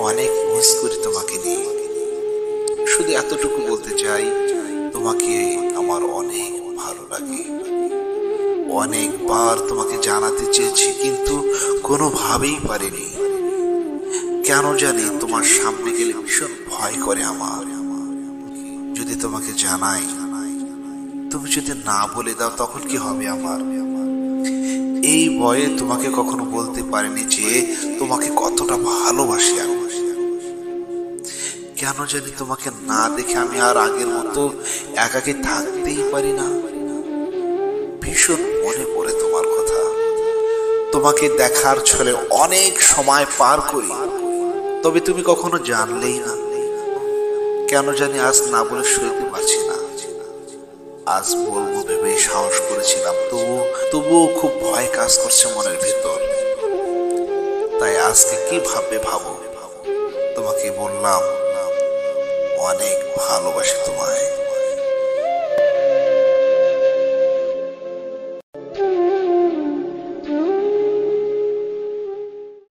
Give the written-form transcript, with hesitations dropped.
অনেক মিস করি তোমাকে নিয়ে। শুধু এতটুকু বলতে চাই, তোমাকে আমার অনেক ভালো লাগে। অনেকবার তোমাকে জানাতে চেয়েছি, কিন্তু কোনোভাবেই পারিনি। কেন জানি তোমার সামনে গেলে ভীষণ ভয় করে আমার। যদি তোমাকে জানাই, তুমি যদি না বলে দাও, তখন কি হবে আমার? এই ভয়ে তোমাকে কখনো বলতে পারিনি যে তোমাকে কতটা ভালোবাসি আমি। কেন জানি তোমাকে না দেখে আমি আর আগের মতো একাকী থাকতেই পারি না। ভীষণ মনে পড়ে তোমার কথা। তোমাকে দেখার ছলে অনেক সময় পার করি, তবে তুমি কখনো জানলেই না। কেন জানি আজ না বলে সইতে পারছি না। আজ বলবো ভেবে সাহস করেছিলাম, তবুও খুব ভয় কাজ করছে মনের ভেতর। তাই আজকে কি ভাববে ভাবো, তোমাকে বললাম অনেক ভালোবাসি তোমায়।